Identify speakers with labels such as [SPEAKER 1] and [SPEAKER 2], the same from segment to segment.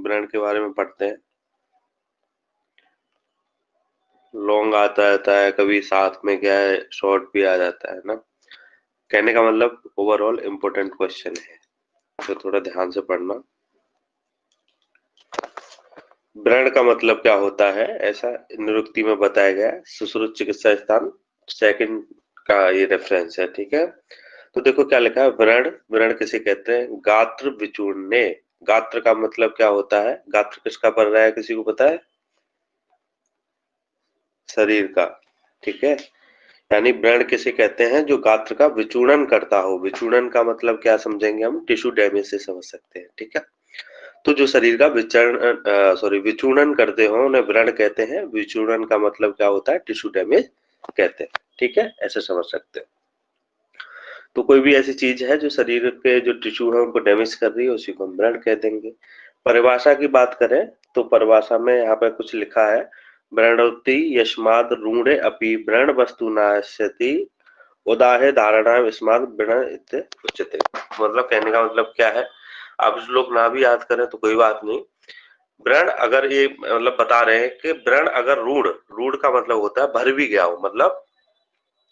[SPEAKER 1] Brand के बारे में पढ़ते हैं। लॉन्ग आता रहता है, कभी साथ में क्या है शॉर्ट भी आ जाता है ना। कहने का मतलब ओवरऑल इम्पोर्टेंट क्वेश्चन है, तो थोड़ा ध्यान से पढ़ना। ब्रांड का मतलब क्या होता है, ऐसा निरुक्ति में बताया गया है। सुश्रुत चिकित्सा स्थान सेकंड का ये रेफरेंस है, ठीक है। तो देखो क्या लिखा है, व्रण, व्रण किसे कहते हैं, गात्र विचूर्णे। गात्र का मतलब क्या होता है, गात्र किसका पड़ रहा है, किसी को पता है, शरीर का, ठीक है। यानी व्रण किसे कहते हैं, जो गात्र का विचूर्णन करता हो। विचूर्णन का मतलब क्या समझेंगे हम, टिश्यू डैमेज से समझ सकते हैं, ठीक है। तो जो शरीर का विचूर्णन करते हो उन्हें व्रण कहते हैं। विचूर्णन का मतलब क्या होता है, टिश्यू डैमेज कहते हैं, ठीक है, ऐसे समझ सकते हैं। तो कोई भी ऐसी चीज है जो शरीर के जो टिश्यू है उनको डैमेज कर रही है, उसी को हम व्रण कह देंगे। परिभाषा की बात करें तो परिभाषा में यहाँ पे कुछ लिखा है, व्रणोक्ति यस्माद् रूढ़े अपि व्रण वस्तु नास्यति उदाहे धारणा यस्माद् व्रण इत्य उच्यते। मतलब कहने का मतलब क्या है, आप लोग ना भी याद करें तो कोई बात नहीं। व्रण अगर ये मतलब बता रहे हैं कि व्रण अगर रूढ़, रूढ़ का मतलब होता है भर भी गया हो, मतलब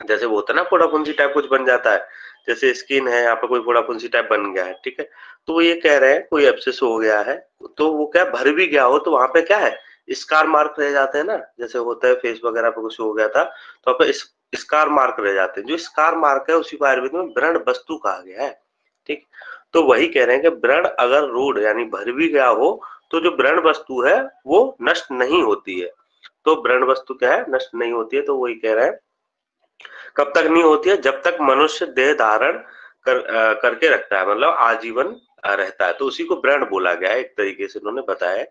[SPEAKER 1] जैसे वो होता है ना फोड़ा फुंसी टाइप कुछ बन जाता है, जैसे स्किन है यहाँ पे कोई फोड़ा फुंसी टाइप बन गया है, ठीक है। तो वो ये कह रहे हैं कोई एब्सेस हो गया है, तो वो क्या भर भी गया हो तो वहां पे क्या है, स्कार मार्क रह जाते हैं ना, जैसे होता है फेस वगैरह पे कुछ हो गया था तो वहाँ पे स्कार मार्क रह जाते हैं। जो स्कार मार्क है उसी को आयुर्वेद में व्रण वस्तु कहा गया है, ठीक। तो वही कह रहे हैं कि व्रण अगर रूढ़ यानी भर भी गया हो तो जो व्रण वस्तु है वो नष्ट नहीं होती है। तो व्रण वस्तु क्या है, नष्ट नहीं होती है। तो वही कह रहे हैं कब तक नहीं होती है, जब तक मनुष्य देह धारण करके रखता है, मतलब आजीवन रहता है, तो उसी को व्रण बोला गया है। एक तरीके से उन्होंने बताया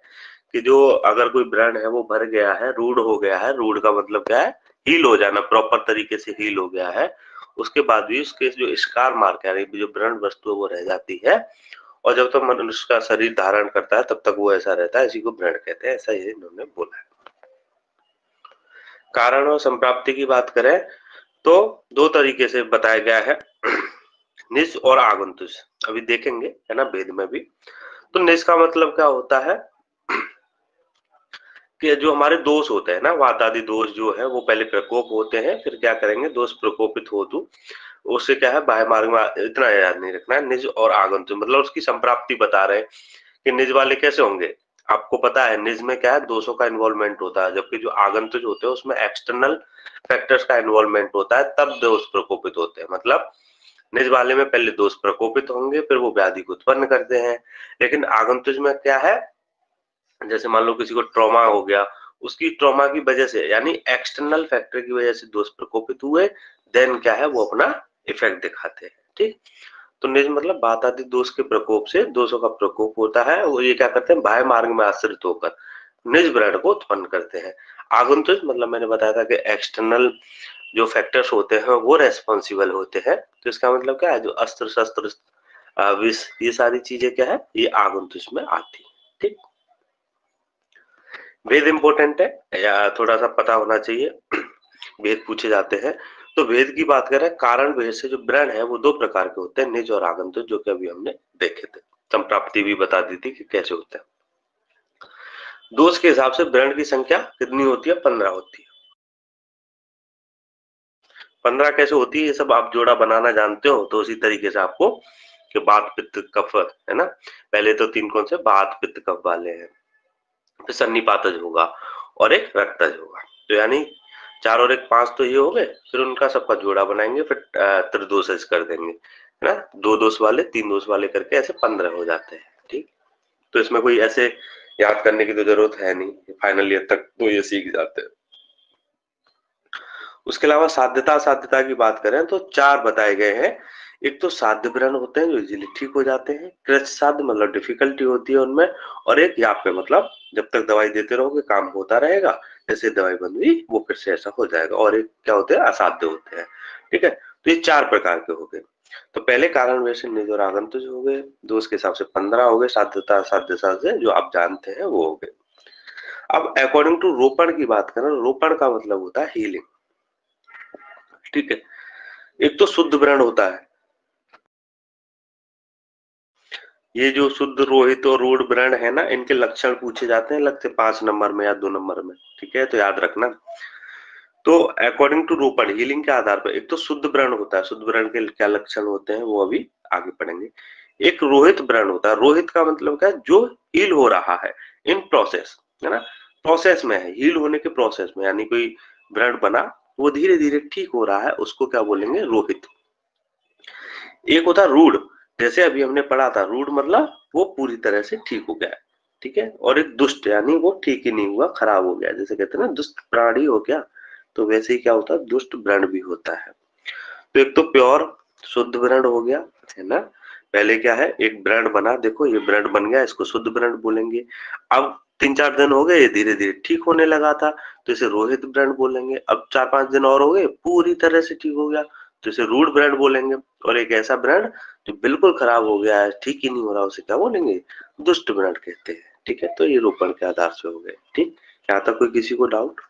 [SPEAKER 1] कि जो अगर कोई व्रण है वो भर गया है, रूढ़ हो गया है, रूढ़ का मतलब क्या है, हील हो जाना, प्रॉपर तरीके से हील हो गया है, उसके बाद भी उसके जो स्कार मार्क है जो व्रण वस्तु है वो रह जाती है, और जब तक मनुष्य का शरीर धारण करता है तब तक वो ऐसा रहता है, इसी को व्रण कहते हैं, ऐसा ये इन्होंने बोला है। कारण और संप्राप्ति की बात करें तो दो तरीके से बताया गया है, निज और आगंतुष। अभी देखेंगे है ना वेद में भी। तो निज का मतलब क्या होता है कि जो हमारे दोष होते हैं ना, वात आदि दोष जो है वो पहले प्रकोप होते हैं, फिर क्या करेंगे, दोष प्रकोपित हो तो उससे क्या है बाह्य मार्ग में, इतना याद नहीं रखना है। निज और आगंतुक मतलब उसकी संप्राप्ति बता रहे हैं कि निज वाले कैसे होंगे। आपको पता है निज में क्या है, दोषों का इन्वॉल्वमेंट होता है, जबकि जो आगंतुक होते हैं उसमें एक्सटर्नल फैक्टर्स का इन्वॉल्वमेंट होता है, तब दोष प्रकोपित होते हैं। मतलब निज वाले में पहले दोष प्रकोपित होंगे, फिर वो व्याधि को उत्पन्न करते हैं। लेकिन आगंतुक में क्या है, जैसे मान लो किसी को ट्रॉमा हो गया, उसकी ट्रॉमा की वजह से यानी एक्सटर्नल फैक्टर की वजह से दोष प्रकोपित हुए, देन क्या है वो अपना इफेक्ट दिखाते हैं, ठीक। तो निज मतलब बात आदि दोष के प्रकोप से दोषों का प्रकोप होता है, वो ये क्या करते हैं, बाह्य मार्ग में आश्रित होकर निज व्रण को उत्पन्न करते हैं। आगंतुक मतलब मैंने बताया था कि एक्सटर्नल जो फैक्टर्स होते हैं वो रेस्पॉन्सिबल होते हैं। तो इसका मतलब क्या है, जो अस्त्र शस्त्र विष ये सारी चीजें क्या है, ये आगंतुक में आती है, ठीक। वेद इंपॉर्टेंट है या थोड़ा सा पता होना चाहिए, वेद पूछे जाते हैं। तो वेद की बात करें, कारण वेद से जो व्रण है वो दो प्रकार के होते हैं, निज और आगंतुक, जो कि अभी हमने देखे थे। संप्राप्ति भी बता दी थी कि कैसे होता है। दोष के हिसाब से व्रण की संख्या कितनी होती है, 15 होती है। 15 कैसे होती है, ये सब आप जोड़ा बनाना जानते हो तो उसी तरीके से आपको कि बात पित्त कफ है ना, पहले तो तीन कौन से, बात पित्त कफ वाले हैं, फिर सन्निपातज होगा और एक रक्तज होगा। तो यानी 4 और 1 5 तो ये हो गए, फिर उनका सबका जोड़ा बनाएंगे, फिर त्रिदोषज कर देंगे, है ना, 2 दोष वाले 3 दोष वाले करके ऐसे 15 हो जाते हैं, ठीक। तो इसमें कोई ऐसे याद करने की तो जरूरत है नहीं, फाइनल ईयर तक तो ये सीख जाते हैं। उसके अलावा साध्यता असाध्यता की बात करें तो 4 बताए गए हैं। एक तो साध्य व्रण होते हैं जो इजीली ठीक हो जाते हैं, कृच साध्य मतलब डिफिकल्टी होती है उनमें, और एक याप्य मतलब जब तक दवाई देते रहोगे काम होता रहेगा, जैसे दवाई बंद हुई वो फिर से ऐसा हो जाएगा। और एक क्या होते हैं, असाध्य होते हैं, ठीक है। तो ये 4 प्रकार के हो गए। तो पहले कारण वैसे निज और आगंतुज हो गए, दोष के हिसाब से 15 हो गए, साध्यता असाध्यता से जो आप जानते हैं वो हो गए। अब अकॉर्डिंग टू रोपण की बात करें, रोपण का मतलब होता है हीलिंग, ठीक है। एक तो शुद्ध व्रण होता है, ये जो शुद्ध रोहित और रूढ़ व्रण है ना, इनके लक्षण पूछे जाते हैं अलग से 5 नंबर में या 2 नंबर में, ठीक है, तो याद रखना। तो अकॉर्डिंग टू रोपण हीलिंग के आधार पर एक तो शुद्ध व्रण होता है, शुद्ध व्रण के क्या लक्षण होते हैं वो अभी आगे पढ़ेंगे। एक रोहित व्रण होता है, रोहित का मतलब क्या है, जो हील हो रहा है इन प्रोसेस, है ना, प्रोसेस में है, हील होने के प्रोसेस में, यानी कोई व्रण बना वो धीरे धीरे ठीक हो रहा है, उसको क्या बोलेंगे, रोहित। एक होता है रूढ़, जैसे अभी हमने पढ़ा था, रूढ़ मतलब वो पूरी तरह से ठीक हो गया है, ठीक है। और एक दुष्ट, यानी वो ठीक ही नहीं हुआ, खराब हो गया, जैसे कहते हैं ना दुष्ट प्राणी हो गया, तो वैसे ही क्या होता है, दुष्ट व्रण भी होता है। तो एक तो प्योर शुद्ध व्रण हो गया, है ना, पहले क्या है, एक व्रण बना, देखो ये व्रण बन गया, इसको शुद्ध व्रण बोलेंगे। अब 3-4 दिन हो गए, ये धीरे धीरे ठीक होने लगा था, तो इसे रोहित व्रण बोलेंगे। अब 4-5 दिन और हो गए, पूरी तरह से ठीक हो गया, तो इसे रूढ़ व्रण बोलेंगे। और एक ऐसा व्रण जो बिल्कुल खराब हो गया है, ठीक ही नहीं हो रहा, उसे क्या बोलेंगे, दुष्ट व्रण कहते हैं, ठीक है। तो ये रोपण के आधार से हो गए, ठीक। यहाँ तक कोई किसी को डाउट?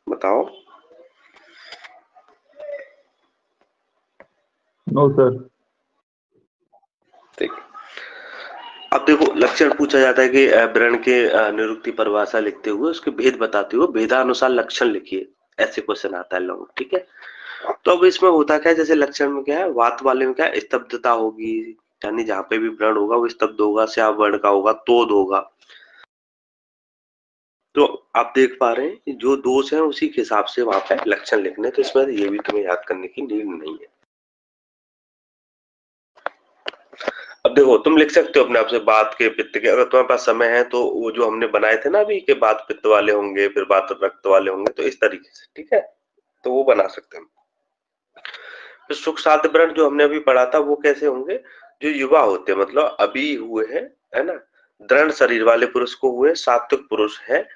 [SPEAKER 1] बताओ।
[SPEAKER 2] No sir.
[SPEAKER 1] ठीक, अब देखो लक्षण पूछा जाता है कि व्रण के निरुक्ति परिभाषा लिखते हुए उसके भेद बताते हुए भेदानुसार लक्षण लिखिए, ऐसे क्वेश्चन आता है लॉन्ग, ठीक है। तो अब इसमें होता क्या है, जैसे लक्षण में क्या है, वात वाले में क्या है, स्तब्धता होगी, यानी जहाँ पे भी व्रण होगा वो स्तब्ध होगा, श्याम वर्ण का होगा, तोद होगा। तो आप देख पा रहे हैं कि जो दोष है उसी के हिसाब से वहां पे लक्षण लिखने, तो इसमें ये भी तुम्हें याद करने की नीड नहीं है। अब देखो तुम लिख सकते हो अपने आप से बात के पित्त के, अगर तुम्हारे पास समय है तो वो जो हमने बनाए थे ना अभी के, बात पित्त वाले होंगे, फिर बात रक्त वाले होंगे, तो इस तरीके से, ठीक है, तो वो बना सकते हैं। फिर सुख साध्य व्रण जो हमने अभी पढ़ा था वो कैसे होंगे, जो युवा होते हैं, मतलब अभी हुए हैं, है ना, दृढ़ शरीर वाले पुरुष को हुए, सात्विक पुरुष है,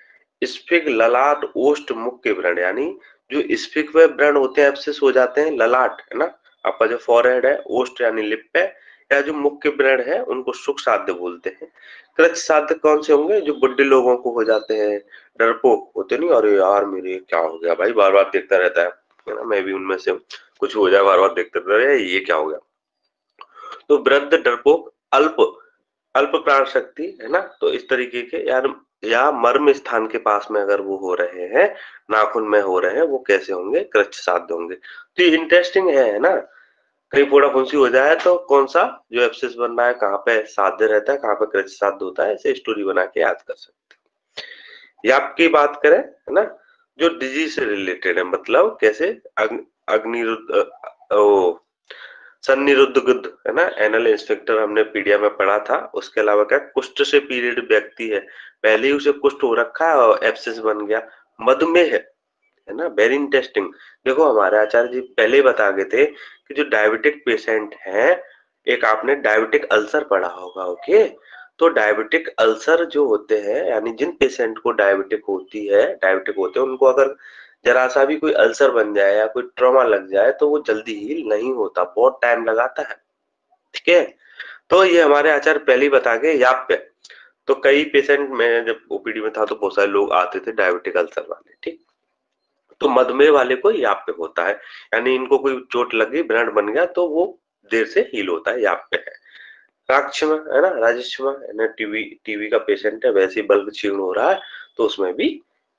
[SPEAKER 1] स्फिग ललाट ओष्ठ मुख के व्रण, यानी जो स्फिग व व्रण होते हैं एब्सेस हो जाते हैं, ललाट है ना, आपका जो फॉरहेड है, ओष्ठ यानी लिप पे, या जो मुख के व्रण है उनको सुख साध्य बोलते हैं। कृच साध्य कौन से होंगे, जो बुढ़े लोगों को हो जाते हैं, डरपोक होते नहीं, अरे यार मेरे क्या हो गया भाई, बार बार देखता रहता है ना, मैं भी उनमें से कुछ हो जाए बार बार देखते रहे, ये क्या हो गया। तो वृद्ध डरपोक, अल्प अल्प प्राण शक्ति, है ना, तो इस तरीके के यार, या मर्म स्थान के पास में अगर वो हो रहे हैं, नाखून में हो रहे हैं, वो कैसे होंगे, कृच्छ साध्य होंगे। तो ये इंटरेस्टिंग है ना, कहीं फोड़ा फुंसी हो जाए तो कौन सा जो एब्सेस बन रहा है, कहाँ पे साध्य रहता है, कहाँ पे कृच्छ साध्य होता है, ऐसे स्टोरी बना के याद कर सकते हैं। या आपकी बात करें, है ना, जो डिजीज से रिलेटेड है, मतलब कैसे अग्निरुद्ध, ओ सन्निरुद्ध गुद्ध, है ना, एनल इंस्पेक्टर हमने पीडिया में पढ़ा था। उसके अलावा क्या, कुष्ठ से पीड़ित व्यक्ति है, पहले ही उसे कुष्ठ हो रखा है और एब्सेस बन गया, मधुमेह है ना, वेरी इंटरेस्टिंग। देखो हमारे आचार्य जी पहले ही बता गए थे कि जो डायबिटिक पेशेंट है, एक आपने डायबिटिक अल्सर पढ़ा होगा, ओके। तो डायबिटिक अल्सर जो होते हैं, यानी जिन पेशेंट को डायबिटिक होती है, डायबिटिक होते हैं, उनको अगर जरा सा भी कोई अल्सर बन जाए या कोई ट्रॉमा लग जाए तो वो जल्दी हील नहीं होता, बहुत टाइम लगाता है, ठीक है। तो ये हमारे आचार्य पहले ही बता गए याप पे। तो कई पेशेंट में जब ओपीडी में था तो बहुत सारे लोग आते थे डायबिटिक अल्सर वाले, ठीक। तो मधुमेह वाले को याप पे होता है, यानी इनको कोई चोट लग गई, ब्लड बन गया, तो वो देर से हील होता है, याप पे है। राक्षमा है ना, राजक्षमा है ना, टीवी टीवी का पेशेंट है, वैसे ही बल्ब क्षीण हो रहा है, तो उसमें भी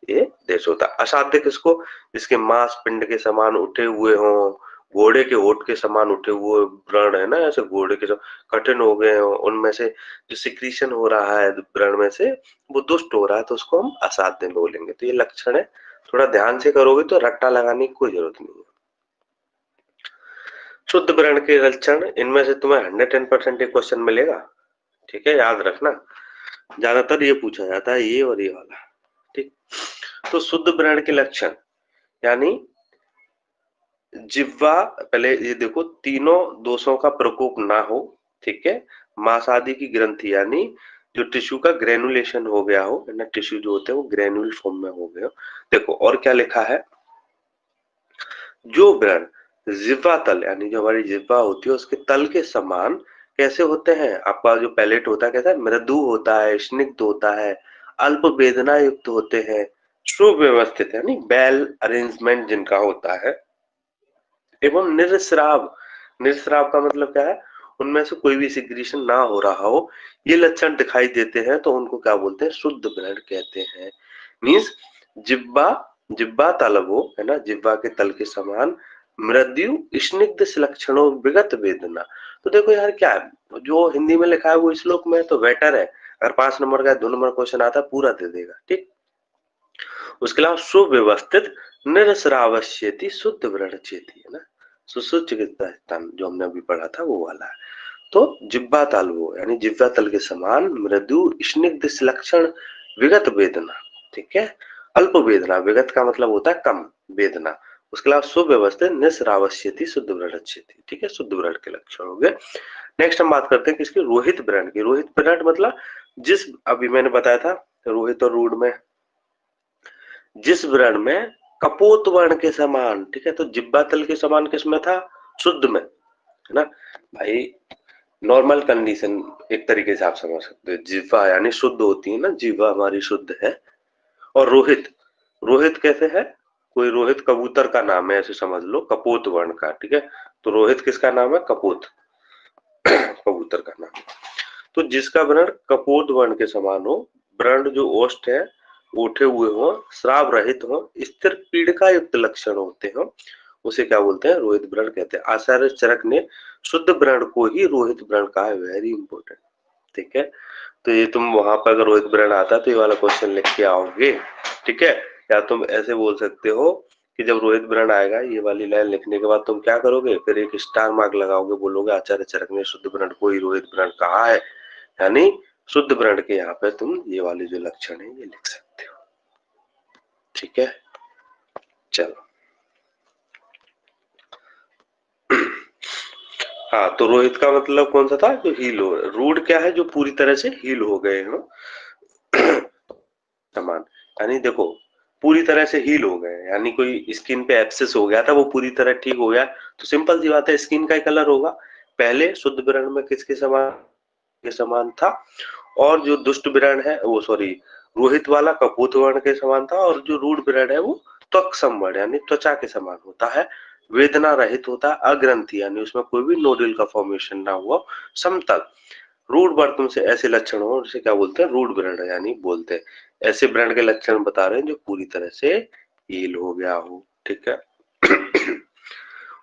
[SPEAKER 1] ये देश होता है। असाध्य किसको, जिसके मांस पिंड के समान उठे हुए हों, घोड़े के होठ के समान उठे हुए व्रण, है ना, ऐसे घोड़े के कठिन हो गए हों, उनमें से जो सिक्रीशन हो रहा है व्रण में से, वो दुष्ट हो रहा है, तो उसको हम असाध्य बोलेंगे। तो ये लक्षण है, थोड़ा ध्यान से करोगे तो रट्टा लगाने की कोई जरूरत नहीं है। शुद्ध व्रण के लक्षण, इनमें से तुम्हें 110% एक क्वेश्चन मिलेगा, ठीक है, याद रखना, ज्यादातर ये पूछा जाता है, ये और ये वाला, ठीक। तो शुद्ध व्रण के लक्षण, यानी जिह्वा, पहले ये देखो तीनों दोषों का प्रकोप ना हो, ठीक है, मांसादी की ग्रंथि, यानी जो टिश्यू का ग्रेनुलेशन हो गया हो, है ना, टिश्यू जो होते हैं वो ग्रेनुल फॉर्म में हो गए हो। देखो और क्या लिखा है, जो व्रण जिह्वा तल, यानी जो हमारी जिह्वा होती है उसके तल के समान कैसे होते हैं, आपका जो पैलेट होता है कैसा है, मृदु होता है, स्निग्ध होता है, अल्प वेदना युक्त होते हैं, सुव्यवस्थित यानी वेल अरेंजमेंट जिनका होता है, एवं निरस्राव, निरस्राव का मतलब क्या है, उनमें से कोई भी सिक्रीशन ना हो रहा हो, ये लक्षण दिखाई देते हैं तो उनको क्या बोलते हैं, शुद्ध व्रण कहते हैं। मीन्स जिह्वा, जिह्वा तल वो है ना, जिह्वा के तल के समान मृदु स्निग्ध लक्षणों विगत वेदना। तो देखो यार क्या है, जो हिंदी में लिखा है वो श्लोक में तो बेटर है, अगर 5 नंबर का 2 नंबर क्वेश्चन आता है पूरा दे देगा, ठीक। उसके अलावा सुव्यवस्थित निरस्रावस्येति शुद्ध व्रणचेति, है ना, सुसूचिकित्सा स्थान जो हमने अभी पढ़ा था वो वाला है। तो जिह्वा तल वो यानी जिह्वा तल के समान मृदु स्निग्ध लक्षण विगत वेदना, ठीक है, अल्प वेदना, विगत का मतलब होता है कम वेदना। उसके अलावा सुव्यवस्थित निस्रावस्यति शुद्ध व्रणचेति, ठीक है, शुद्ध व्रण के लक्षण हो गए। नेक्स्ट हम बात करते हैं किसकी, रोहित व्रण की। रोहित व्रण मतलब जिस, अभी मैंने बताया था रोहित और रूढ़ में, जिस व्रण में कपोत वर्ण के समान, ठीक है, तो जिह्वा तल के समान किसमें था, शुद्ध में, है ना भाई। नॉर्मल कंडीशन एक तरीके से आप समझ सकते हो, जिह्वा यानी शुद्ध होती है ना, जिह्वा हमारी शुद्ध है। और रोहित, रोहित कैसे है, कोई रोहित कबूतर का नाम है ऐसे समझ लो, कपोत वर्ण का, ठीक है। तो रोहित किसका नाम है, कपोत कबूतर का नाम। तो जिसका वर्ण कपोत वर्ण के समान हो, वर्ण जो ओष्ठ है उठे हुए हो, श्राव रहित हो, स्थिर पीड़िका युक्त लक्षण होते हो, उसे क्या बोलते हैं, रोहित व्रण कहते हैं। आचार्य चरक ने शुद्ध व्रण को ही रोहित व्रण कहा है, वेरी इंपॉर्टेंट, ठीक है। तो ये तुम वहां पर अगर रोहित व्रण आता है तो ये वाला क्वेश्चन लिख के आओगे, ठीक है। या तुम ऐसे बोल सकते हो कि जब रोहित व्रण आएगा ये वाली लाइन लिखने के बाद तुम क्या करोगे, फिर एक स्टार मार्क लगाओगे, बोलोगे आचार्य चरक ने शुद्ध व्रण को ही रोहित व्रण कहा है, यानी शुद्ध व्रण के यहाँ पे तुम ये वाले जो लक्षण है ये लिख सकते हो, ठीक है। चलो हाँ, तो रोहित का मतलब कौन सा था, जो हील हो, रूड क्या है, जो पूरी तरह से हील हो गए हो समान, यानी देखो पूरी तरह से हील हो गए, यानी कोई स्किन पे एब्सेस हो गया था वो पूरी तरह ठीक हो गया, तो सिंपल सी बात है स्किन का ही कलर होगा। पहले शुद्ध व्रण में किसके समान, के समान था, और जो दुष्ट व्रण है वो सॉरी रोहित वाला कपूत वर्ण के समान था, और जो रूढ़ व्रण है वो त्वक संवर्ण यानी त्वचा के समान होता है, वेदना रहित होता है, अग्रंथि यानी उसमें कोई भी नोडल का फॉर्मेशन ना हुआ, समतल। रूढ़ वर्तन से ऐसे लक्षण हो उसे क्या बोलते हैं, रूढ़ व्रण यानी बोलते हैं। ऐसे व्रण के लक्षण बता रहे हैं जो पूरी तरह से हील हो गया हो, ठीक है।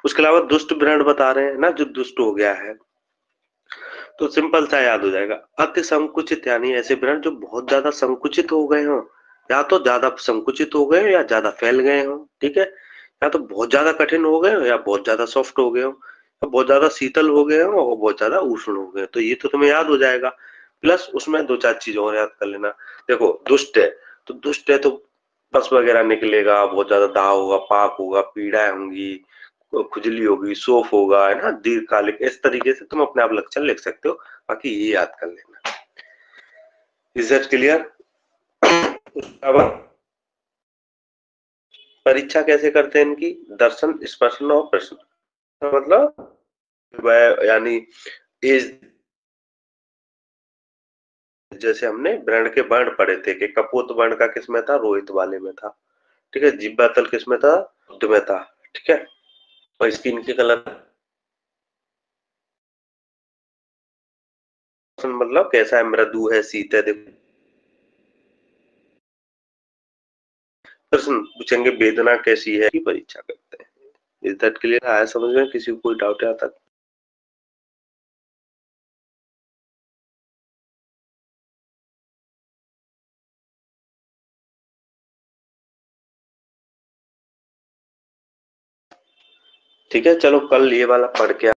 [SPEAKER 1] उसके अलावा दुष्ट व्रण बता रहे हैं ना, जो दुष्ट हो गया है, तो सिंपल सा याद हो जाएगा, अति संकुचित यानी ऐसे व्रण जो बहुत ज्यादा संकुचित हो गए हो, या तो ज्यादा संकुचित हो गए हो या ज्यादा फैल गए हो, ठीक है, या तो बहुत ज्यादा कठिन हो गए हो या बहुत ज्यादा सॉफ्ट हो गए हो, या बहुत ज्यादा शीतल हो गए हो और बहुत ज्यादा उष्ण हो गए, तो ये तो तुम्हें याद हो जाएगा। प्लस उसमें 2-4 चीज और याद कर लेना। देखो दुष्ट है, तो दुष्ट है तो पस वगैरह निकलेगा, बहुत ज्यादा दाग होगा, पाक होगा, पीड़ाएं होंगी, खुजली होगी, सोफ होगा, है ना, दीर्घकालिक, इस तरीके से तुम अपने आप लक्षण लिख सकते हो, बाकी ये याद कर लेना। Is that clear. अब परीक्षा कैसे करते हैं इनकी, दर्शन स्पर्शन और प्रश्न, मतलब वह यानी एज, जैसे हमने वर्ण के वर्ण पढ़े थे कि कपोत वर्ण का किसमें था, रोहित वाले में था, ठीक है, जिह्वा तल किसमें था, बुद्ध में था, ठीक है। और स्किन के कलर मतलब कैसा है, मृदु है, शीत है, देखो प्रश्न पूछेंगे वेदना कैसी है की परीक्षा करते हैं। इज दैट क्लियर, आया समझ में, किसी को कोई डाउट है यहाँ तक। ठीक है, चलो कल ये वाला पढ़ के